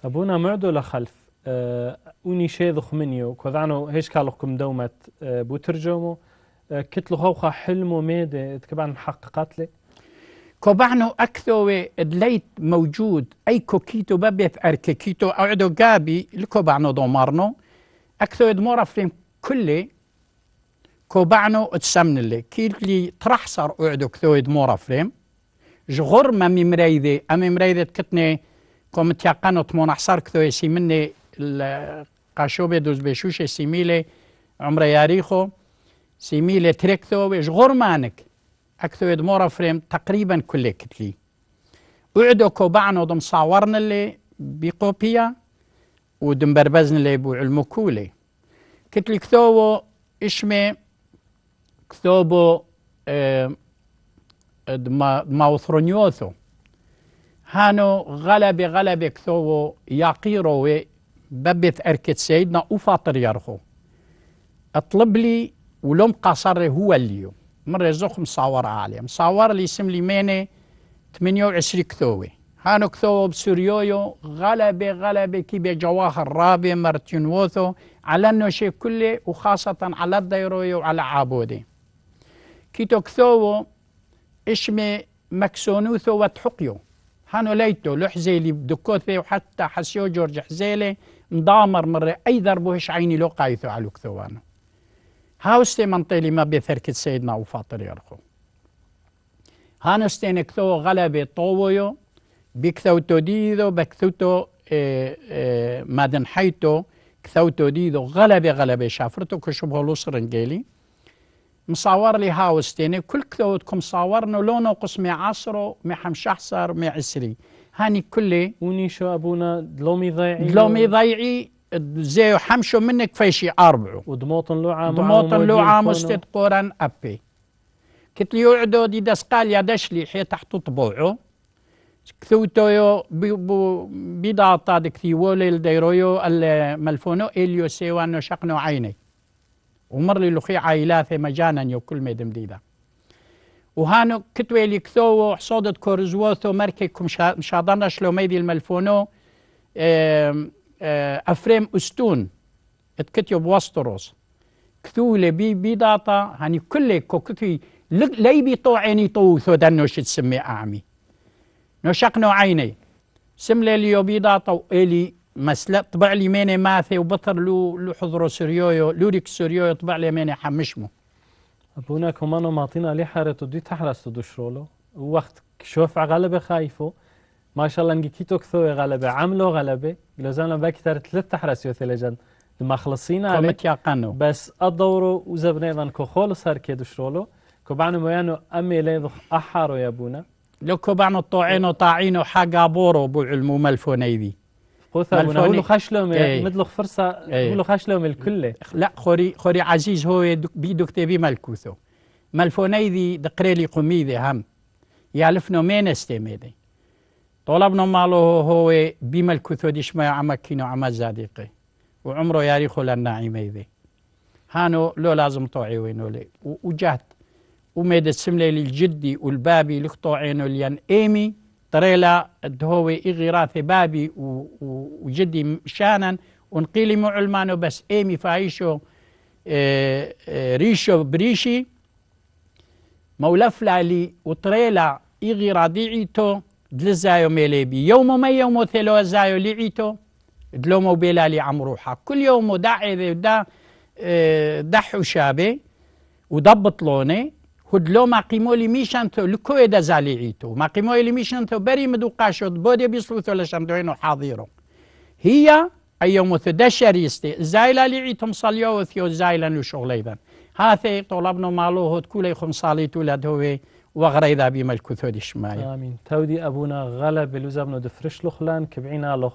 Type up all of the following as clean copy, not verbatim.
أبونا معدو لخلف أوني شيذخ منيو كذانو هيش كالوكم دومت بوترجمو كتلو خوخا حلمو ميد تكبان محققات لي كوبانو أكثو دليت موجود أي كوكيتو ببيت أركيكيتو أعدو قابي لكوبانو دومارنو أكثو دمورا فيلم كلي كوبانو تسمن اللي كيلي ترحصر أعدو كثو دمورا فيلم جغر ما ممريدي أمي مريدي كتني كوم تيقانو تمون أحصار كثو يسي مني القاشوبي دوز بيشوشي سيميلي عمر ياريخو سيميلي تريكثو جغر مانك أكثو دمورا فريم تقريبا كل كتلي وعدو كوبانو دم صاورنا اللي بقوبيا ودم بربزن اللي بو علمو كولي كتلي كثوو إشمي كثوبو دماوثرونيوثو هانو غلبي كثوو ياقيرو ببث أركت سيدنا وفاطر يرخو اطلب لي ولوم قصر هو اليوم مرة زخم مصور عالي مصور لي اسم لي ميني 28 كثوي هانو كثوو بسوريويو غلبي كي بجواهر رابي مرتينوثو على انه شيء كله وخاصة على الديرويو وعلى عابودي كيتو كثوو اشمي مكسونوثو وتحقيو هانو ليتو لحزيلي بدكوثي وحتى حسيو جورج حزيلي مضامر مرة أي ضربوهش عيني لو قايثو على كثوانو هاوستي منطيلي ما بيثركت سيدنا وفاطر يرخو هانوستين كثو غلبي طوويو بكثوتو ديدو بكثوتو مادن حيتو كثوتو ديدو غلبي شافرتو كشبه لوسرنجيلي مصور لي هاوستين كل كثوتكم صورنا لونو قسمي عصرو مي حمشحصر مي عسري هاني كلي ونيشو أبونا دلومي ضيعي زي حمشو منك فيشي أربعو ودموطن لوعة مستد قران أبي كت لي يعدو دي دسقال يدش لي حي تحت طبوعو كثوتو يو بيضاطا دكثيوو للديرويو الملفونو إليو سيوانو شقنو عيني ومر لي لخي عائلاثي مجانا يو كل ميدم ديدا وهانو كتوي لي كثوو حصودت كورزووثو مركيكم مشاضنا شلو ميدي الملفونو أفريم أستون اتكتيو بوستروس كثولة بيضاطا هاني كل كوكتي لي بيطو عيني طوثو دانوش تسمي أعمي نوشقنو عيني سملي ليو بيضاطا وإلي مسلا طبع لي ميني ماثي وبطر لو حضرو سريويو لوريك سريويو طبع لي ميني حمشمو أبونا كمانو معطينا لي حارتو دي تحرستو دوشرولو وقت شوف غلبة خايفو ما شاء الله نجيكيتو كثوي غلبة عملوا غلبة لازالنا باكثر 3 حرسيو ثلاجان لما خلصينا عليه بس الدورو وزبنا ايضا كخول صار كيدو شرولو كوبانو ميانو امي ليضخ احارو يا ابونا لو كوبانو طوعينو طاعينو حاجة بورو بو علمو ملفونيدي قوثا ابونا هولو خشلهم مدلخ فرصة هولو خشلهم الكل لا خوري عزيز هو بيدو كتبي ملكوثو ملفونيدي دقريلي قميدي هم يعرفنو مين استميدي طلبنا ماله هو بمل كثوديش ما عمكينو عما زاديقي وعمره ياريخو للناعمي ذي هانو لو لازم طوعي وينو لي وجهت وميد السملي للجدي والبابي لخطوعينو ليان ايمي طريلا هو اغراثي بابي وجدي شانا ونقيلي مو علمانو بس ايمي فايشو ريشو بريشي مولفلا لي وطريلا اغراضيعيتو دلزايو ميليبي يوم ما يوم ثلو زايو لعيتو دلومو بلالي عمروحة كل يوم داعي ذا دحو شابي ودبط لوني هدلو ما قيمو لي ميشانتو لكو دا زاليعيتو ما قيمو لي ميشانتو بري مدو قاشو بودي بيصلوثو لشاندوينو حاضيرو هي أي يوم ثدشريستي زايلا لعيتم صليو وثيو زايلا لشغليدا هاثي طلبنا مالوه كولي خمصاليتو لدهوي وغريدا بما الكثود الشماية آمين تودي أبونا غلب لوزابنو دفرش لخلان كبعينا لخ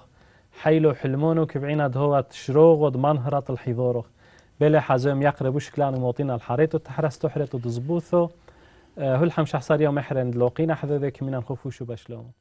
حيلو حلمونو كبعينا دهوات شروغ ودمانهرات الحضورو بلا حزوم يقربو شكلان موطينا الحريتو تحرستو حريتو دزبوثو هل حمش حصار يوم محرن دلوقينا حذو ذيك من الخفوش وبشلوم